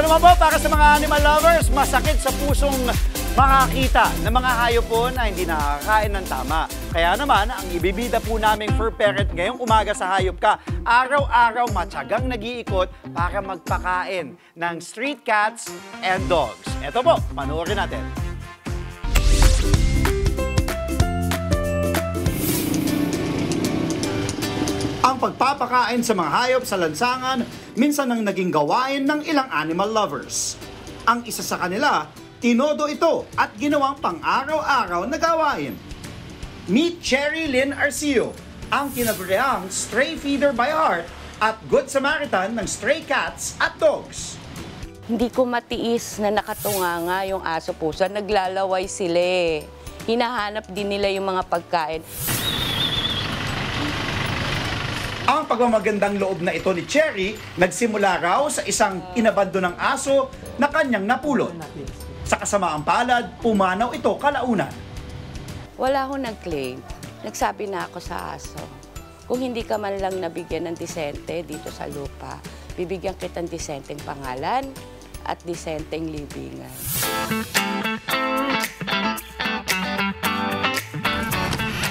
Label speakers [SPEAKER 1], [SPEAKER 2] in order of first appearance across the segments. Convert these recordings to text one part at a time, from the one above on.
[SPEAKER 1] Ano naman po para sa mga animal lovers, masakit sa pusong makakita ng mga hayop po na hindi nakakain ng tama. Kaya naman, ang ibibida po naming fur parent ngayong umaga sa Hayop Ka, araw-araw matyagang nag-iikot para magpakain ng street cats and dogs. Ito po, panoorin natin. Ang pagpapakain sa mga hayop sa lansangan, minsan ang naging gawain ng ilang animal lovers. Ang isa sa kanila, tinodo ito at ginawang pang-araw-araw na gawain. Meet Cherry Lynn Arcio, ang kinabureang stray feeder by heart at good Samaritan ng stray cats at dogs.
[SPEAKER 2] Hindi ko matiis na nakatunganga yung aso pusa. Naglalaway sila eh. Hinahanap din nila yung mga pagkain.
[SPEAKER 1] Ang pagmamagandang loob na ito ni Cherry, nagsimula raw sa isang inabandonang aso na kanyang napulot. Sa kasamaang palad, pumanaw ito kalaunan.
[SPEAKER 2] Wala akong nag-claim. Nagsabi na ako sa aso. Kung hindi ka man lang nabigyan ng disente dito sa lupa, bibigyan kitang disenteng pangalan at disenteng libingan.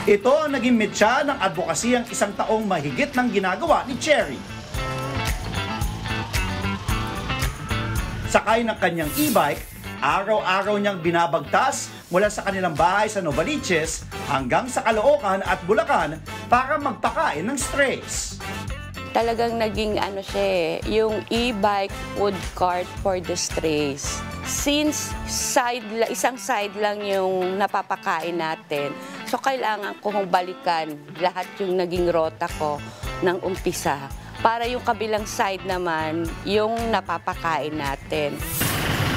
[SPEAKER 1] Ito ang naging metya ng advokasiyang isang taong mahigit ng ginagawa ni Cherry. Sakay ng kanyang e-bike, araw-araw niyang binabagtas mula sa kanilang bahay sa Novaliches hanggang sa Caloocan at Bulacan para magpakain ng strays.
[SPEAKER 2] Talagang naging siya yung e-bike food cart for the strays. Since isang side lang yung napapakain natin, so kailangan kong balikan lahat yung naging rota ko ng umpisa para yung kabilang side naman yung napapakain natin.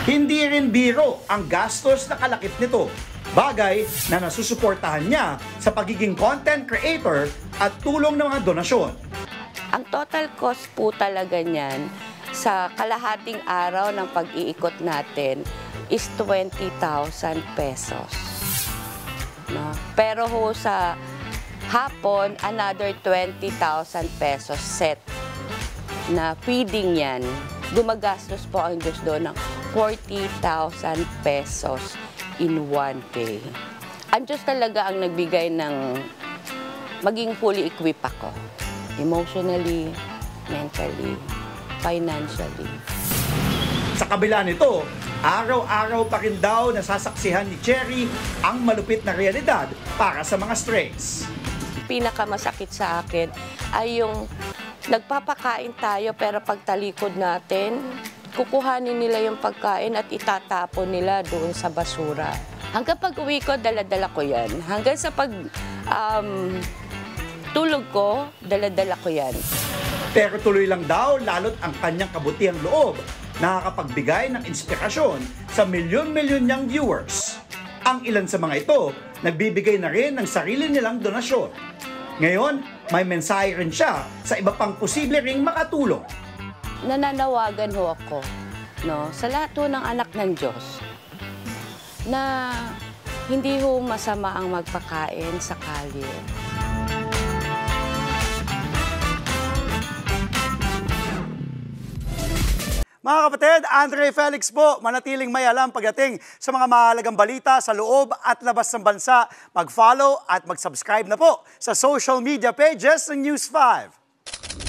[SPEAKER 1] Hindi rin biro ang gastos na kalakip nito. Bagay na nasusuportahan niya sa pagiging content creator at tulong ng mga donasyon.
[SPEAKER 2] Ang total cost po talaga niyan sa kalahating araw ng pag-iikot natin is 20,000 pesos. No? Pero ho sa hapon, another 20,000 pesos set na feeding yan. Gumagastos po ang Diyos doon ng 40,000 pesos in one day. Ang Diyos talaga ang nagbigay ng maging fully equipped ako. Emotionally, mentally, financially.
[SPEAKER 1] Sa kabila nito, araw-araw pa rin daw nasasaksihan ni Cherry ang malupit na realidad para sa mga strays.
[SPEAKER 2] Pinakamasakit sa akin ay yung nagpapakain tayo pero pagtalikod natin, kukuhanin nila yung pagkain at itatapon nila doon sa basura. Hanggang pag-uwi ko, dala-dala ko yan. Hanggang sa tulog ko, dala-dala ko yan.
[SPEAKER 1] Pero tuloy lang daw lalo't ang kanyang kabutihang loob nakakapagbigay ng inspirasyon sa milyon-milyon niyang viewers. Ang ilan sa mga ito, nagbibigay na rin ng sarili nilang donasyon. Ngayon, may mensahe rin siya sa iba pang posible ring makatulong.
[SPEAKER 2] Nananawagan ho ako sa lahat ho ng anak ng Diyos na hindi ho masama ang magpakain sa kalye. Mga kapatid, Andre Felix po, manatiling may alam pagdating sa mga mahalagang balita sa loob at labas ng bansa. Mag-follow at mag-subscribe na po sa social media pages ng News 5.